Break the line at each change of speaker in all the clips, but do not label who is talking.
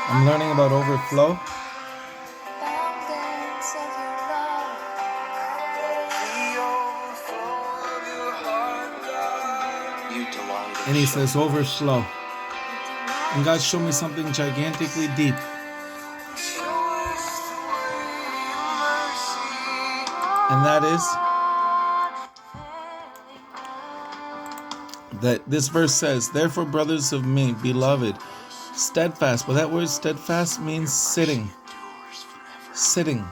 I'm learning about overflow. And he says overflow. And God showed me something gigantically deep. And that is that this verse says, therefore, brothers of me, beloved, steadfast. But that word steadfast means sitting. Sitting.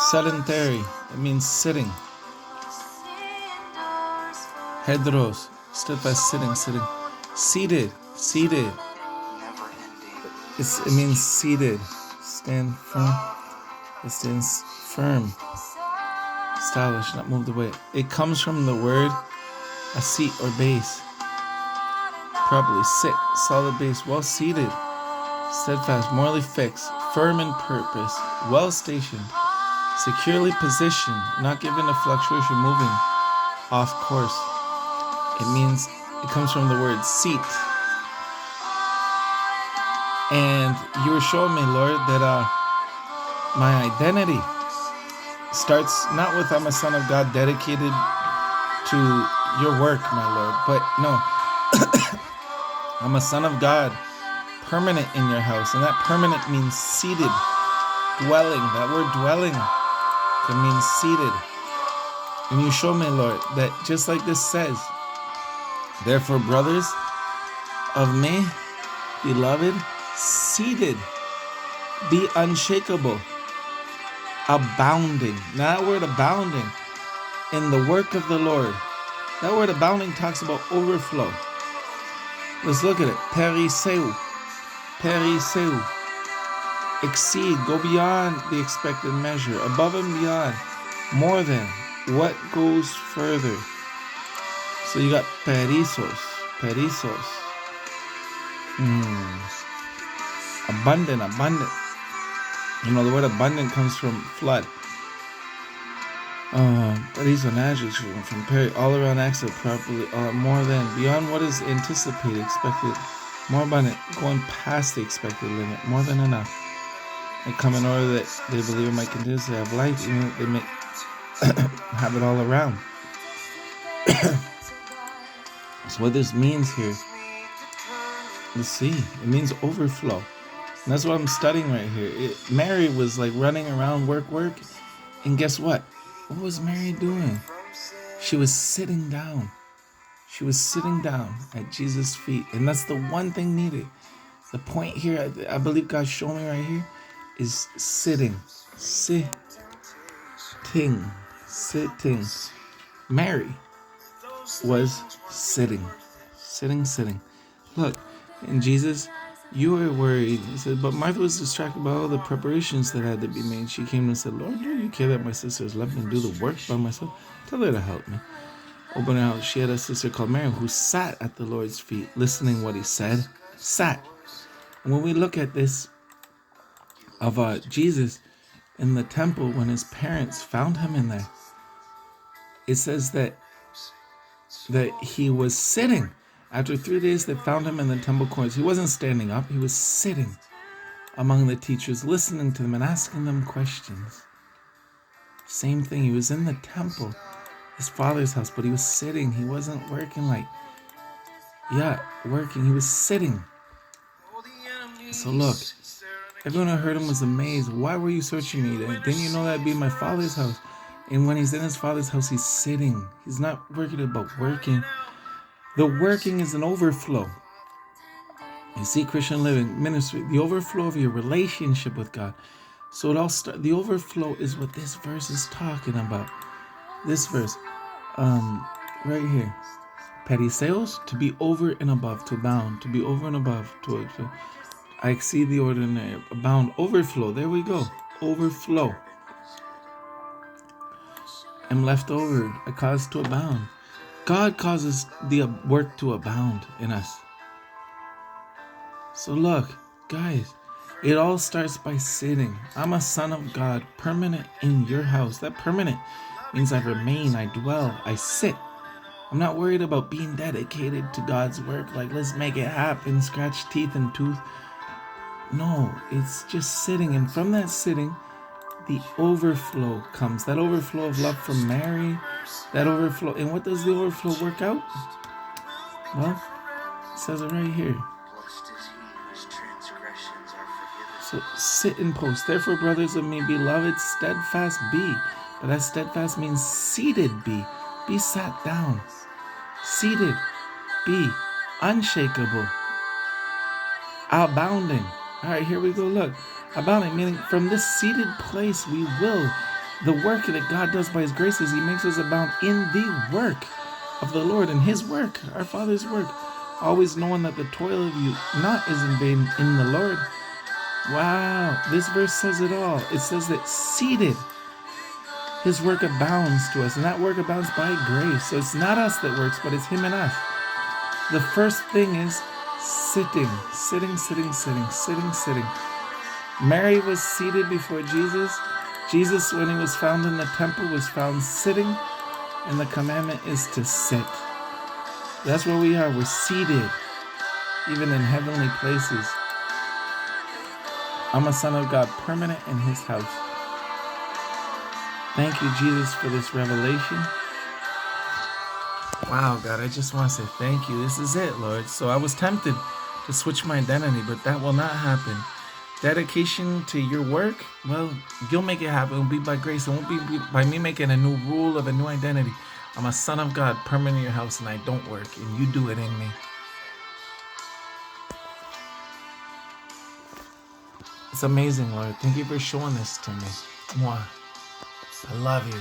Sedentary. It means sitting. Hedros. Steadfast, sitting. Seated. It means seated. Stand firm. It stands firm. Stylish, not moved away. It comes from the word a seat or base. Properly sit, solid base, well seated, steadfast, morally fixed, firm in purpose, well stationed, securely positioned, not given to fluctuation, moving off course. It comes from the word seat. And you were showing me, Lord, that my identity starts not with I'm a son of God dedicated to your work, my Lord, but no, I'm a son of God, permanent in your house. And that permanent means seated, dwelling. That word dwelling can mean seated. And you show me, Lord, that just like this says, therefore, brothers of me, beloved, seated, be unshakable, abounding. Now that word abounding in the work of the Lord, that word abounding talks about overflow. Let's look at it. Periseu. Exceed, go beyond the expected measure, above and beyond, more than, what goes further. So you got perisos. Abundant. You know, the word abundant comes from flood. Periso, an adjective from peri, all around accent, properly, more than, beyond what is anticipated, expected, more abundant, going past the expected limit, more than enough. And come in order that they believe it might continue to have life, even if they may have it all around. So what this means here, let's see, it means overflow. And that's what I'm studying right here. Mary was like running around, work, and guess what? What was Mary doing? She was sitting down. She was sitting down at Jesus' feet. And that's the one thing needed. The point here, I believe God showed me right here, is sitting. Sitting. Mary was sitting. Look, and Jesus, you were worried. He said, but Martha was distracted by all the preparations that had to be made. She came and said, Lord, do you care that my sister has left me to do the work by myself? Tell her to help me. Open her out. She had a sister called Mary who sat at the Lord's feet, listening what he said. Sat. And when we look at this of Jesus in the temple, when his parents found him in there, it says that he was sitting. After 3 days, they found him in the temple courts. He wasn't standing up. He was sitting among the teachers, listening to them and asking them questions. Same thing. He was in the temple, his father's house, but he was sitting. He wasn't working working. He was sitting. So look, everyone who heard him was amazed. Why were you searching me? Didn't you know that'd be my father's house? And when he's in his father's house, he's sitting. He's not working about working. The working is an overflow. You see, Christian living, ministry, the overflow of your relationship with God. So it all the overflow is what this verse is talking about. This verse, right here. Periseos, to be over and above, to abound, to be over and above, to I exceed the ordinary, abound, overflow. There we go. Overflow. I'm left over. I cause to abound. God causes the work to abound in us. So look, guys, it all starts by sitting. I'm a son of God, permanent in your house. That permanent means I remain, I dwell, I sit I'm not worried about being dedicated to God's work. Like, let's make it happen, scratch teeth and tooth. No, it's just sitting. And from that sitting, the overflow comes. That overflow of love from Mary, that overflow. And what does the overflow work out? Well, it says it right here. So sit and post. Therefore, brothers of me, beloved, steadfast be. But that steadfast means seated be. Be sat down. Seated. Be. Unshakable. Abounding. All right, here we go. Look. Abounding, meaning from this seated place we will. The work that God does by His graces, He makes us abound in the work of the Lord, and His work, our Father's work. Always knowing that the toil of you not is in vain in the Lord. Wow, this verse says it all. It says that seated, His work abounds to us, and that work abounds by grace. So it's not us that works, but it's Him and us. The first thing is sitting. Mary was seated before Jesus. Jesus, when He was found in the temple, was found sitting, and the commandment is to sit. That's where we are. We're seated, even in heavenly places. I'm a son of God, permanent in His house. Thank you, Jesus, for this revelation. Wow, God, I just want to say thank you. This is it, Lord. So I was tempted to switch my identity, but that will not happen. Dedication to your work, well, you'll make it happen. It will be by grace. It won't be by me making a new rule of a new identity. I'm a son of God, permanent in your house, and I don't work, and you do it in me. It's amazing, Lord. Thank you for showing this to me. Mwah. I love you.